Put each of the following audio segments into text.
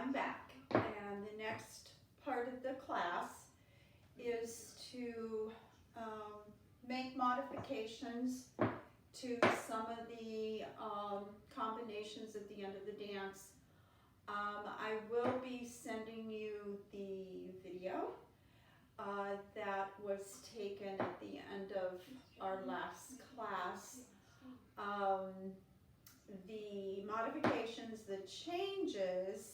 I'm back, and the next part of the class is to make modifications to some of the combinations at the end of the dance. I will be sending you the video that was taken at the end of our last class. The modifications, the changes,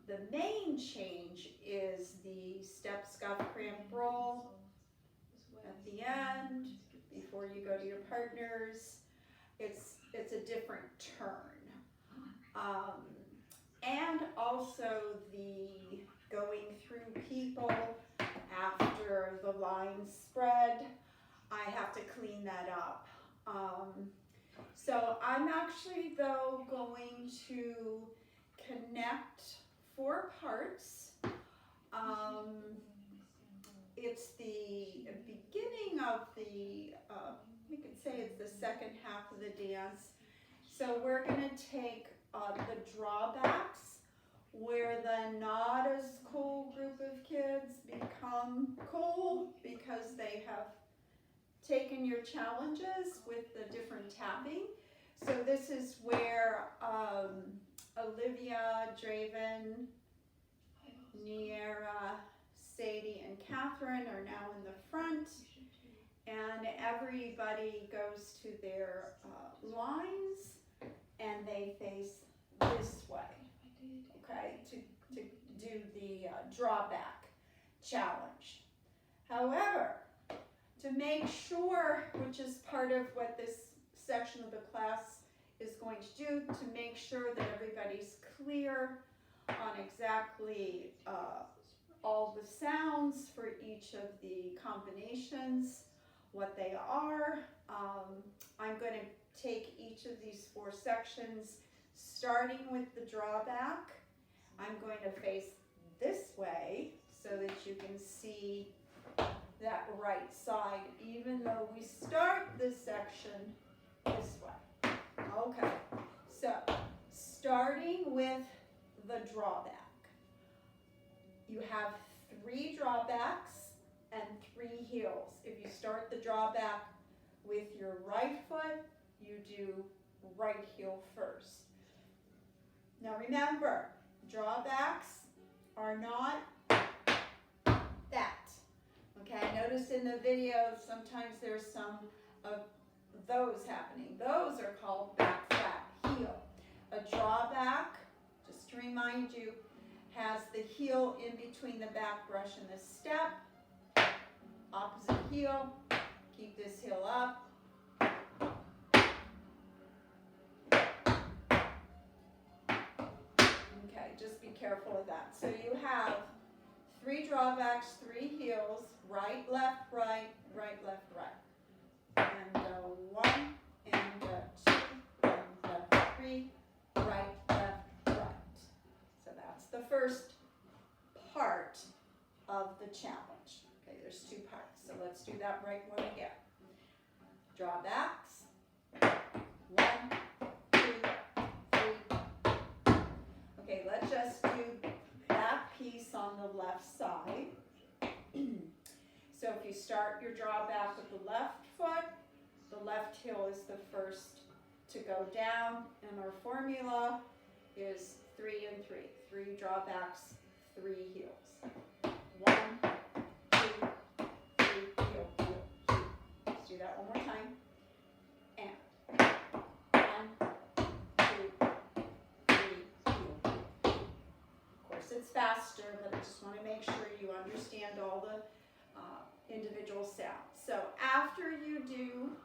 the main change is the step, scuff, cramp, roll at the end before you go to your partners. It's a different turn. And also the going through people after the line spread. I have to clean that up. So I'm actually though going to connect 4 parts. It's the beginning of the, we could say it's the second half of the dance. So we're going to take the drawbacks, where the not as cool group of kids become cool because they have taken your challenges with the different tapping. So this is where Olivia, Draven, Niera, Sadie, and Catherine are now in the front, and everybody goes to their lines and they face this way, okay, to do the drawback challenge. However, to make sure, which is part of what this section of the class is going to do, to make sure that everybody's clear on exactly all the sounds for each of the combinations, what they are. I'm going to take each of these 4 sections, starting with the drawback. I'm going to face this way so that you can see that right side, even though we start this section this way. Okay, so starting with the drawback. You have 3 drawbacks and 3 heels. If you start the drawback with your right foot, you do right heel first. Now remember, drawbacks are not that. Okay, I noticed in the video sometimes there's some of those happening. Those are called back flat heel. A drawback, just to remind you, has the heel in between the back brush and the step. Opposite heel, keep this heel up. Okay, just be careful of that. So you have 3 drawbacks, 3 heels, right, left, right, right, left, right. And 1, and 2, and 3, right, left, right. So that's the first part of the challenge. Okay, there's 2 parts. So let's do that right one again. Drawbacks. 1, 2, 3. Okay, let's just do that piece on the left side. So if you start your drawback with the left foot, the left heel is the first to go down, and our formula is 3 and 3. 3 drawbacks, 3 heels. 1, 2, 3, heel, heel, heel. Let's do that one more time. And 1, 2, 3, heel, heel. Of course, it's faster, but I just want to make sure you understand all the individual sounds. So after you do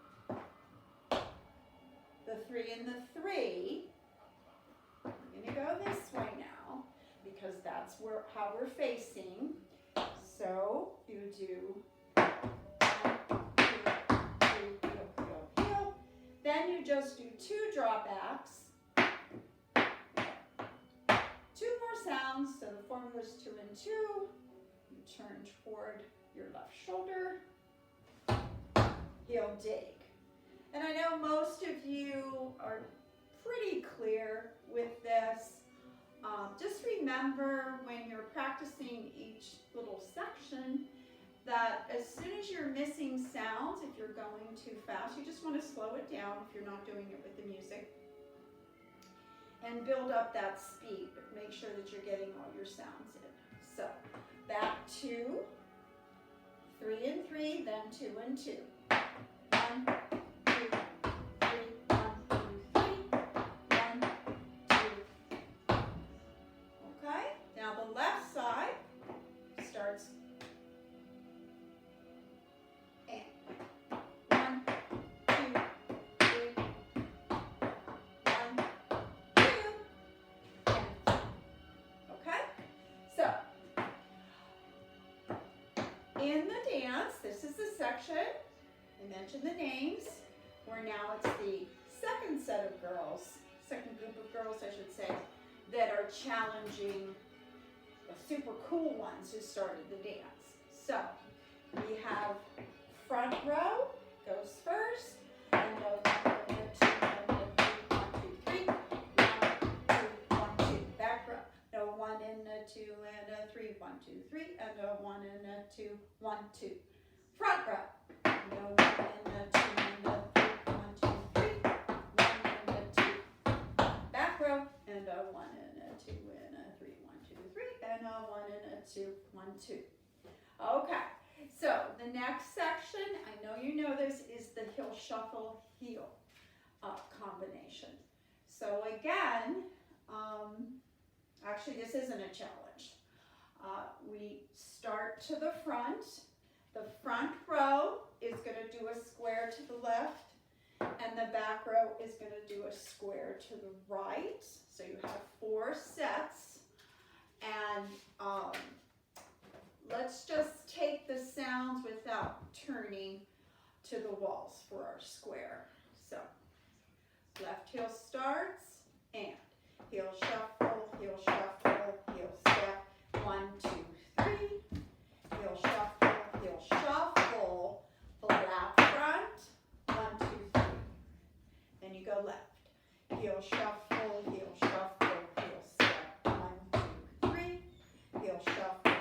the 3 and the 3, we're going to go this way now because that's how we're facing. So you do 1, 2, 3, heel, heel, heel. Then you just do 2 drawbacks. 2 more sounds, so the formula is 2 and 2. You turn toward your left shoulder, heel dig. And I know most of you are pretty clear with this. Just remember when you're practicing each little section that as soon as you're missing sounds, if you're going too fast, you just want to slow it down if you're not doing it with the music. And build up that speed, but make sure that you're getting all your sounds in. So, back 2, 3 and 3, then 2 and 2. 1, 2, 3, 1, 2, 3, 1, 2. Okay, now the left side starts and 1, 2, 3, 1, 2, and okay? So, in the dance, this is the section, I mentioned the names, where now it's the second set of girls, second group of girls I should say, that are challenging the super cool ones who started the dance. So, we have front row, goes first, and a 1 and a 2 and a 3, 1, 2, 3, 1, 2, 1, 2, back row. No 1 and a 2 and a 3, 1, 2, 3, and a 1 and a 2, 1, 2. Front row. No 1 and a 2 and a 3, 1, 2, 3, 1 and a 2. Back row, and a 1 and a 2 and a 3, 1, 2, 3, and a 1 and a 2, 1, 2. Okay, so the next section, I know you know this, is the heel shuffle heel combination. So again, actually this isn't a challenge. We start to the front. The front row is going to do a square to the left, and the back row is going to do a square to the right. So you have 4 sets, and let's just take the sounds without turning to the walls for our square. So left heel starts, and heel shuffle, heel step, 1, 2, 3, heel shuffle, flap front, 1, 2, 3. Then you go left, heel shuffle, heel step, 1, 2, 3, heel shuffle,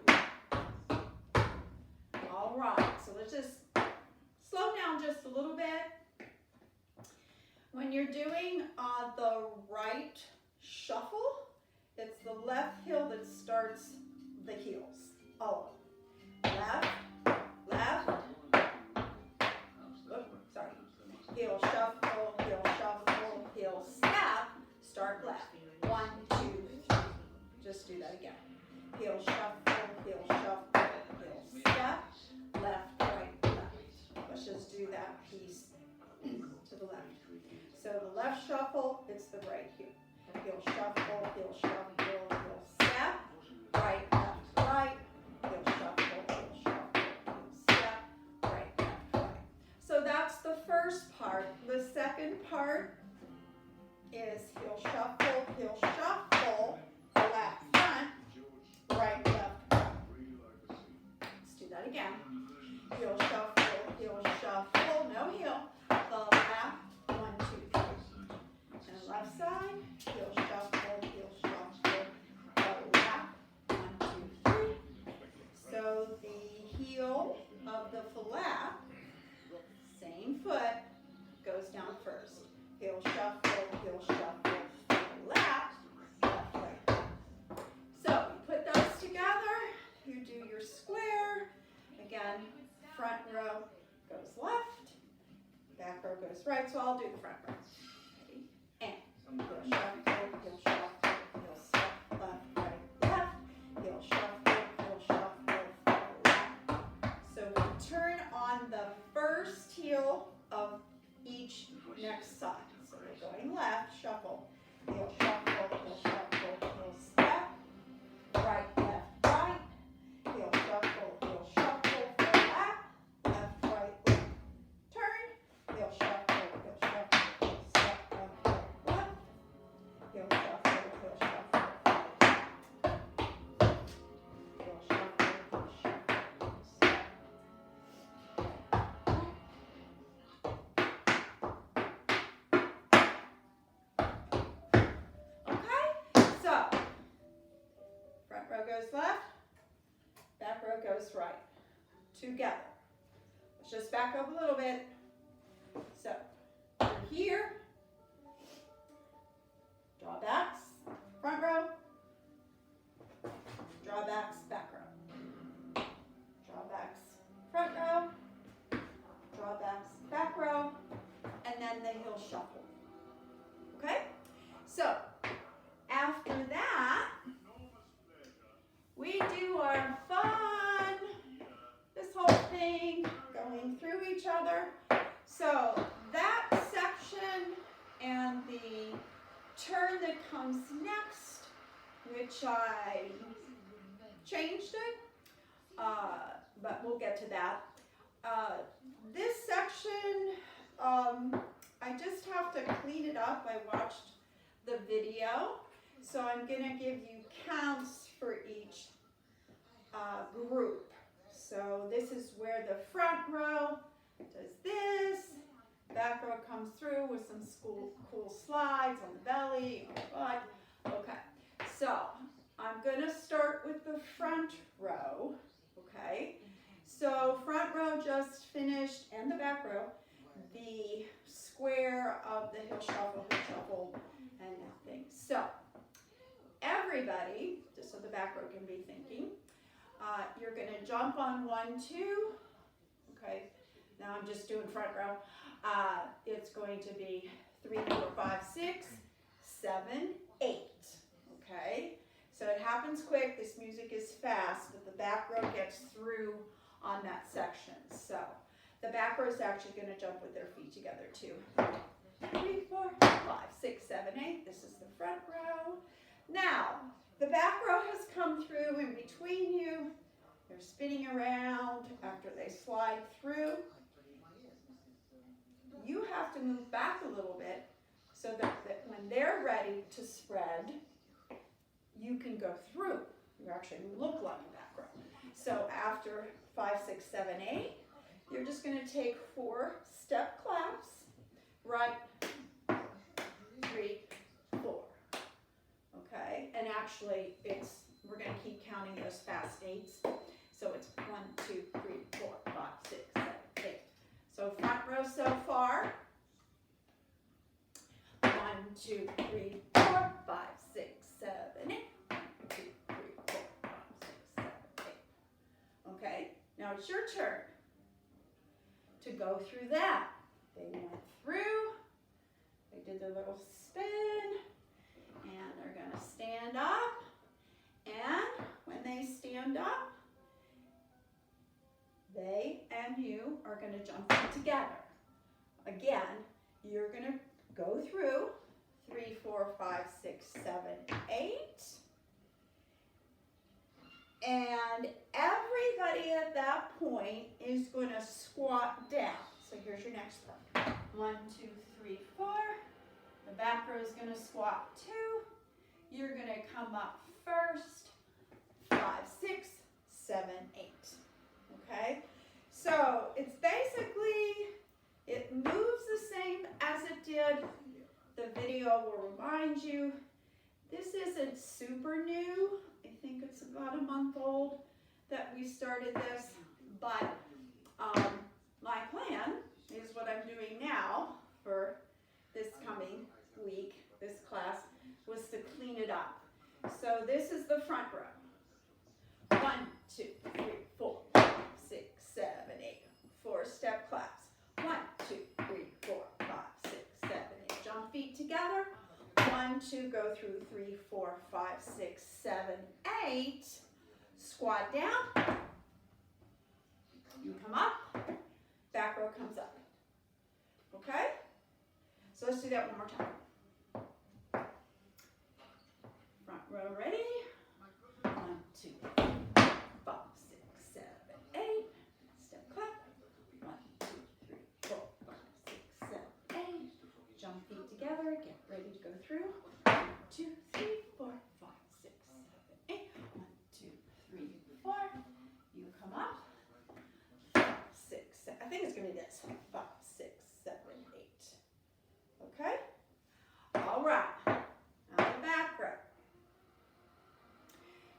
flap. All right, so let's just slow down just a little bit. When you're doing the right shuffle, it's the left heel that starts the heels. All of them. Left, sorry. Heel shuffle, heel step, start left. 1, 2, 3. Just do that again. Heel shuffle, heel step, left, right, left. Let's just do that piece to the left. So the left shuffle, it's the right heel. Heel shuffle, heel step, right, left, right. Heel shuffle, step, right, left, right. So that's the first part. The second part is heel shuffle, left, front, right, left, right. Let's do that again. Heel shuffle, no heel. The left, 1, 2, 3. And left side, heel shuffle, the left, 1, 2, 3. So the heel of the flap, same foot, goes down first. Heel shuffle, flap, left, right. So you put those together, you do your square. Again, front row goes left, back row goes right, so I'll do the front row. Ready? And heel shuffle, step, left, right, left, heel shuffle, left. So we turn on the first heel of each next side. So we're going left, shuffle, heel step, right, left, right, heel shuffle, flap, left, right, left. Turn, heel shuffle, step, right. Together. Let's just back up a little bit. So, we're here. Drawbacks, front row. Drawbacks, back row. Drawbacks, front row. Drawbacks, back row. And then the heel shuffle. Okay? So, after that, we do our fun, this whole thing, going through each other. So that section and the turn that comes next, which I changed it, but we'll get to that. This section, I just have to clean it up. I watched the video, so I'm going to give you counts for each group. So this is where the front row does this, back row comes through with some cool slides on the belly, on the butt. Okay, so I'm going to start with the front row. Okay, so front row just finished, and the back row, the square of the heel shuffle, and that thing. So everybody, just so the back row can be thinking, you're going to jump on 1, 2. Okay, now I'm just doing front row. It's going to be 3, 4, 5, 6, 7, 8. Okay, so it happens quick. This music is fast, but the back row gets through on that section. So the back row is actually going to jump with their feet together too. 3, 4, 5, 6, 7, 8. This is the front row. Now, the back row has come through in between you. They're spinning around after they slide through. You have to move back a little bit so that when they're ready to spread, you can go through. You actually look like a back row. So after 5, 6, 7, 8, you're just going to take 4 step claps. Right, 3, 4. Okay, and actually we're going to keep counting those fast 8s. So it's 1, 2, 3, 4, 5, 6, 7, 8. So front row so far. 1, 2, 3, 4, 5, 6, 7, 8. 1, 2, 3, 4, 5, 6, 7, 8. Okay, now it's your turn to go through that. They went through, they did their little spin, and they're going to stand up, and when they stand up, they and you are going to jump in together. Again, you're going to go through 3, 4, 5, 6, 7, 8, and everybody at that point is going to squat down. So here's your next one. 1, 2, 3, 4. The back row is going to squat 2. You're going to come up first. 5, 6, 7, 8. Okay? So it's basically, it moves the same as it did. The video will remind you. This isn't super new. I think it's about a month old that we started this. But my plan is what I'm doing now for this coming week, this class, was to clean it up. So this is the front row. 1, 2, 3, 4, 5, 6, 7, 8. 4 step claps. 1, 2, 3, 4, 5, 6, 7, 8. Jump feet together. 1, 2, go through 3, 4, 5, 6, 7, 8. Squat down. You come up. Back row comes up. Okay? So let's do that one more time. Front row ready? 1, 2, 3, 5, 6, 7, 8. Step clap. 1, 2, 3, 4, 5, 6, 7, 8. Jump feet together. Get ready to go through. 1, 2, 3, 4, 5, 6, 7, 8. 1, 2, 3, 4. You come up. 5, 6, 7. I think it's going to be this. 5, 6, 7, 8. Okay? All right. Now the back row.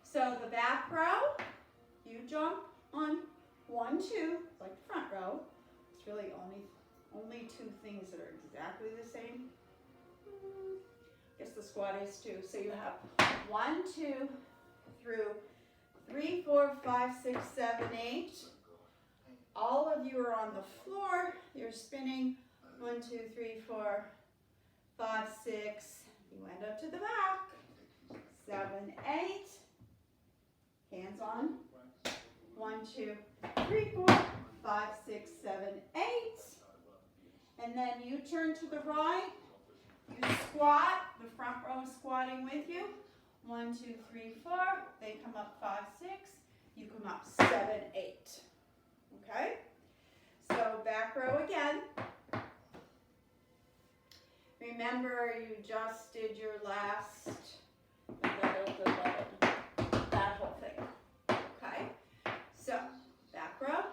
So the back row, you jump on 1, 2, like the front row. It's really only 2 things that are exactly the same. I guess the squat is too. So you have 1, 2 through 3, 4, 5, 6, 7, 8. All of you are on the floor. You're spinning 1, 2, 3, 4, 5, 6. You end up to the back. 7, 8. Hands on. 1, 2, 3, 4, 5, 6, 7, 8. And then you turn to the right. You squat. The front row is squatting with you. 1, 2, 3, 4. They come up 5, 6. You come up 7, 8. Okay? So back row again. Remember, you just did your last that whole thing. Okay? So back row.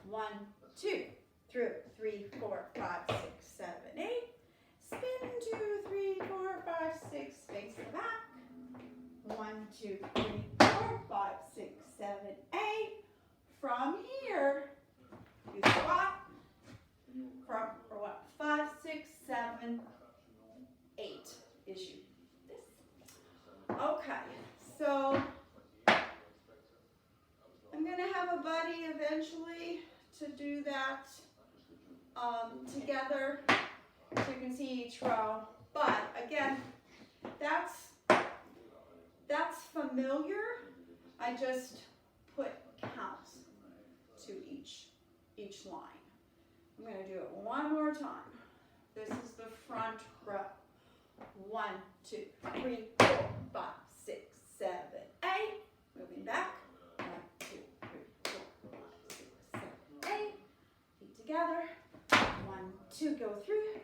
1, 2 through 3, 4, 5, 6, 7, 8. Spin 2, 3, 4, 5, 6. Face the back. 1, 2, 3, 4, 5, 6, 7, 8. From here, you squat from or what? 5, 6, 7, 8 issue. This. Okay, so I'm going to have a buddy eventually to do that together so you can see each row. But again, that's familiar. I just put counts to each line. I'm going to do it one more time. This is the front row. 1, 2, 3, 4, 5, 6, 7, 8. Moving back. 1, 2, 3, 4, 5, 6, 7, 8. Feet together. 1, 2, go through.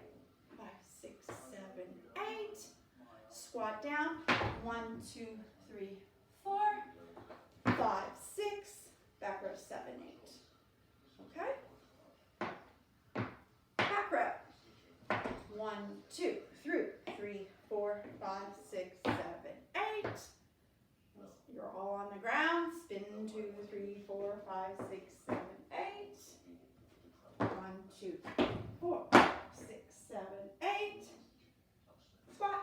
5, 6, 7, 8. Squat down. 1, 2, 3, 4, 5, 6. Back row 7, 8. Okay? Back row. 1, 2 through 3, 4, 5, 6, 7, 8. You're all on the ground. Spin 2, 3, 4, 5, 6, 7, 8. 1, 2, 3, 4, 5, 6, 7, 8. Squat.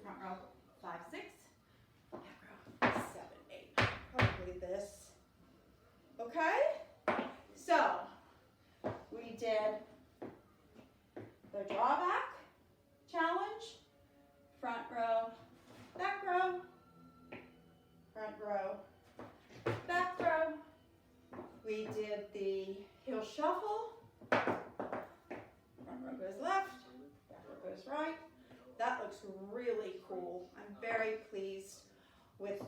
Front row 5, 6. Back row 7, 8. Probably this. Okay? So we did the drawback challenge, front row, back row, front row, back row. We did the heel shuffle. Front row goes left, back row goes right. That looks really cool. I'm very pleased with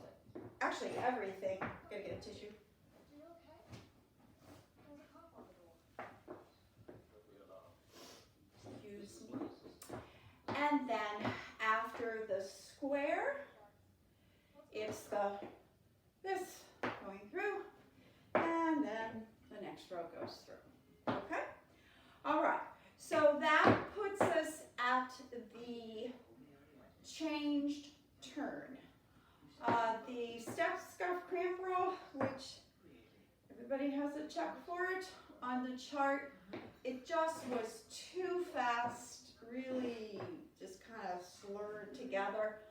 actually everything. I'm gonna get a tissue. Excuse me. And then after the square, it's this going through, and then the next row goes through. Okay? All right. So that puts us at the changed turn. The step, scuff, cramp row, which everybody has a check for it on the chart. It just was too fast, really just kind of slurred together.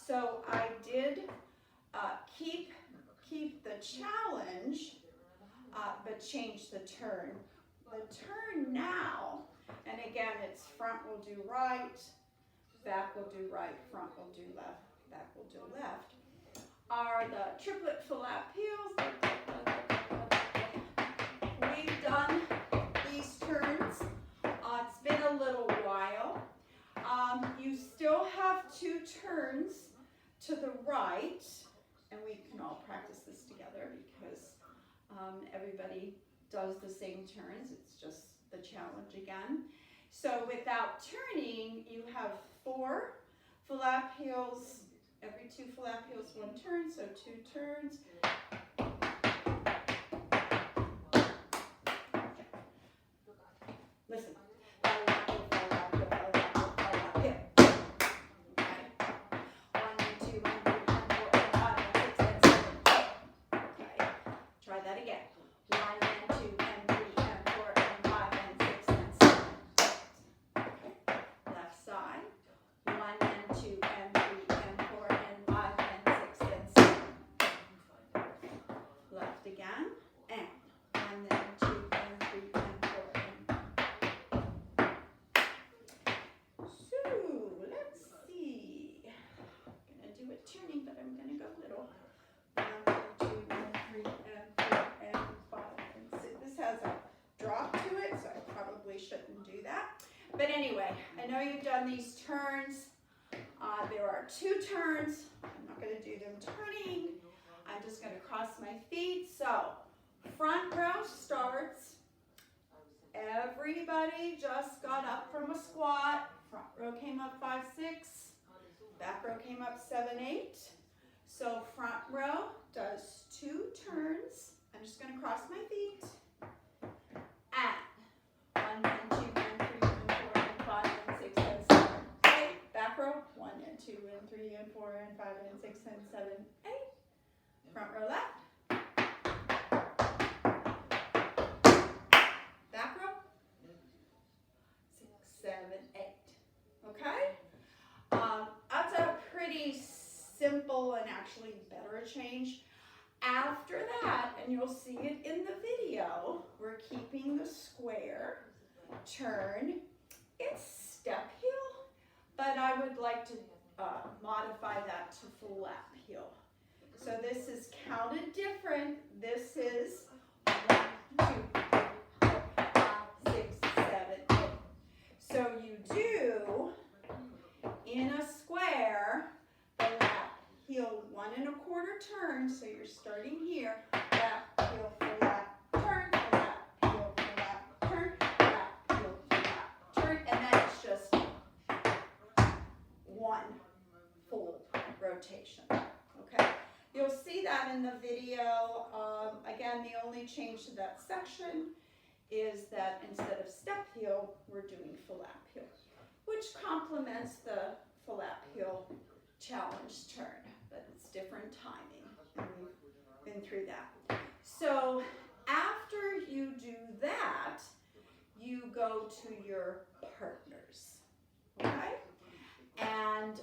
So I did keep the challenge, but change the turn. The turn now, and again, it's front will do right, back will do right, front will do left, back will do left, are the triplet flap heels. We've done these turns. It's been a little while. You still have 2 turns to the right, and we can all practice this together because everybody does the same turns. It's just the challenge again. So without turning, you have 4 flap heels. Every 2 flap heels, 1 turn, so 2 turns. Listen. know you've done these turns. There are 2 turns. I'm not going to do them turning. I'm just going to cross my feet. So front row starts. Everybody just got up from a squat. Front row came up 5, 6. Back row came up 7, 8. So front row does 2 turns. I'm just going to cross my feet. And 1 and 2 and 3 and 4 and 5 and 6 and 7, 8. Back row 1 and 2 and 3 and 4 and 5 and 6 and 7, 8. Front row left. Back row 6, 7, 8. Okay? That's a pretty simple and actually better change. After that, and you'll see it in the video, we're keeping the square turn. It's step heel, but I would like to modify that to flap heel. So this is counted different. This is 1, 2, 3, 4, 5, 6, 7, 8. So you do in a square the lap heel 1 1/4 turn. So you're starting here. Lap heel flap turn, lap heel flap turn, lap heel flap turn, and then it's just 1 full rotation. Okay. You'll see that in the video. Again, the only change to that section is that instead of step heel, we're doing flap heel, which complements the flap heel challenge turn, but it's different timing, and we've been through that. So after you do that, you go to your partners, okay? And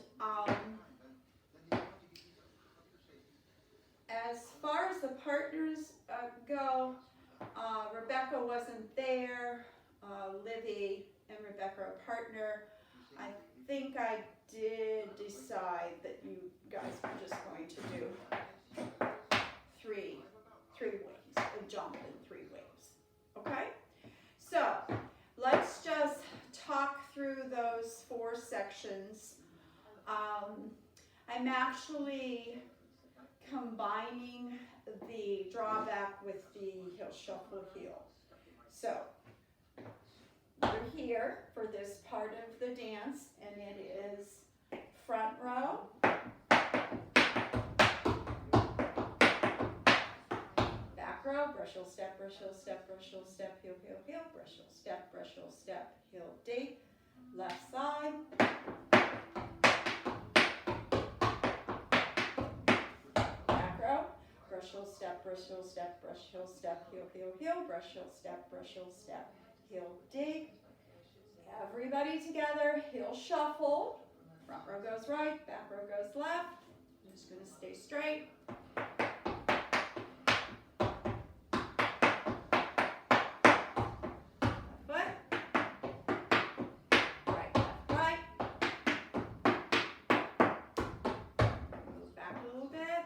as far as the partners go, Rebecca wasn't there. Livy and Rebecca are a partner. I think I did decide that you guys were just going to do three waves, a jump in 3 waves. Okay? So let's just talk through those 4 sections. I'm actually combining the drawback with the heel shuffle heel. So we're here for this part of the dance, and it is front row, back row, brush heel step, brush heel step, brush heel step, heel, heel, heel, brush heel step, brush heel step, heel, dig, left side. Brush heel step, brush heel step, brush heel step, heel, heel, heel, brush heel step, heel, dig. Everybody together, heel shuffle. Front row goes right, back row goes left. I'm just going to stay straight. Left foot. Right, left, right. Move back a little bit.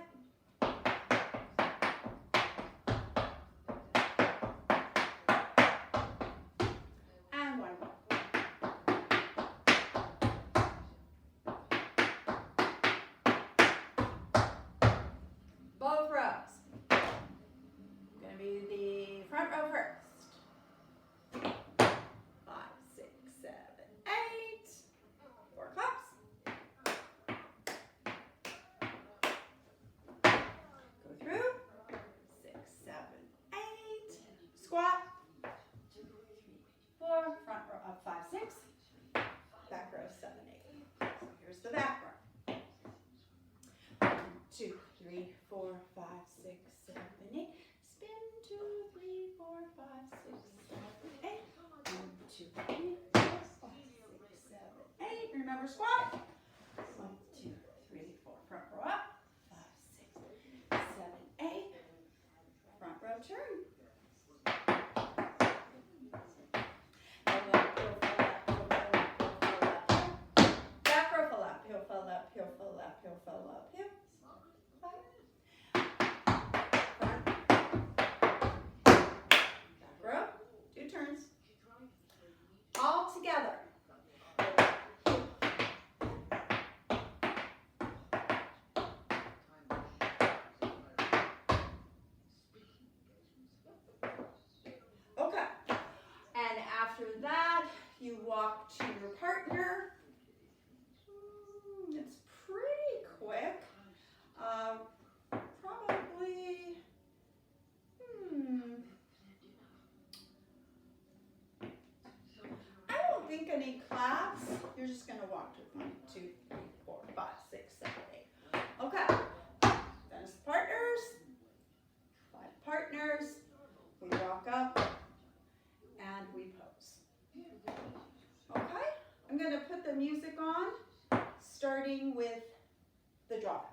Both rows. Going to be the front row first. 5, 6, 7, 8. 4 claps. Go through. 6, 7, 8. Squat. 2, 3, 4. Front row up 5, 6. Back row 7, 8. So here's the back row. 1, 2, 3, 4, 5, 6, 7, 8. Spin 2, 3, 4, 5, 6, 7, 8. 1, 2, 3, 4, 5, 6, 7, 8. Remember squat. 1, 2, 3, 4. Front row up. 5, 6, 7, 8. Front row turn. All together. walk up, and we pose. Okay? I'm going to put the music on, starting with the drawbacks.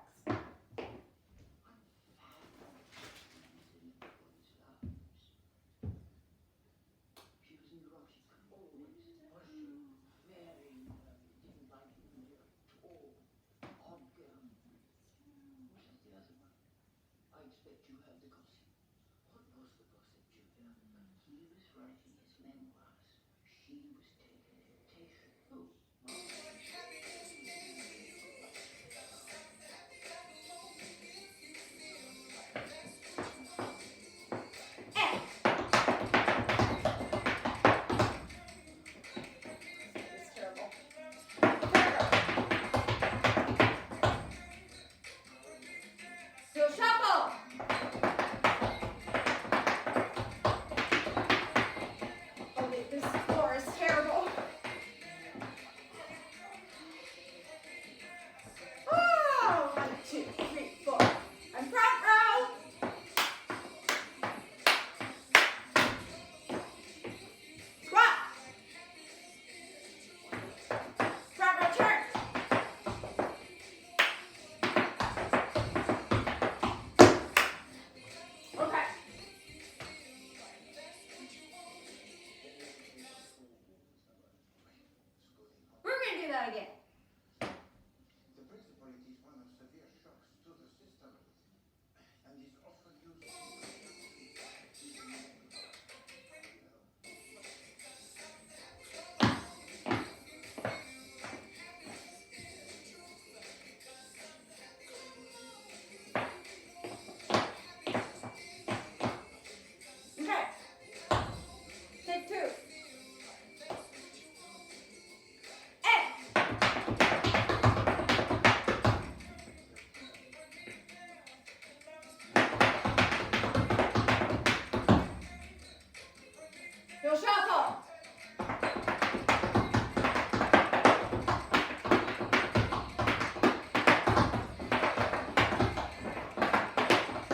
Again. The principality is one of severe shocks to the system and is often used Okay. Take two. You'll shuffle.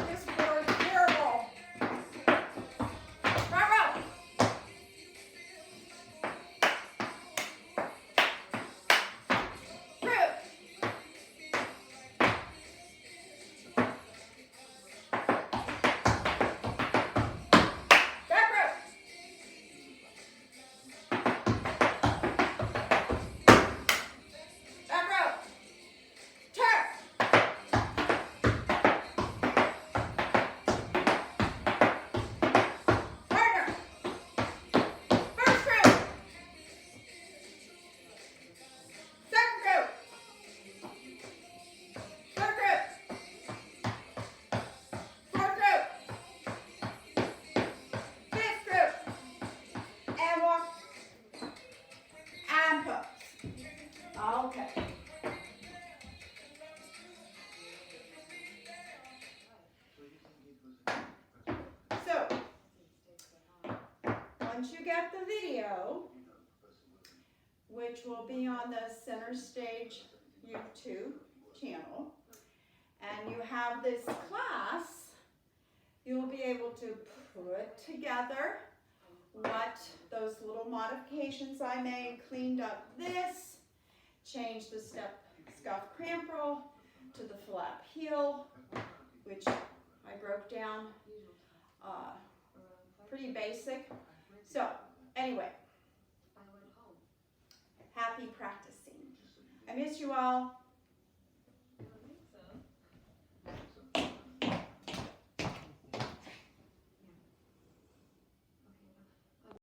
This floor is terrible. Front row. Group. Back row. Back row. Turn. Partner. First group. Second group. Third group. Fourth group. Fifth group. And walk. And pose. Okay. So, once you get the video, which will be on the Center Stage YouTube channel, and you have this class, you'll be able to put together what those little modifications I made, cleaned up this, changed the scuff cramp roll to the flap heel, which I broke down, pretty basic. So, anyway, happy practicing. I miss you all.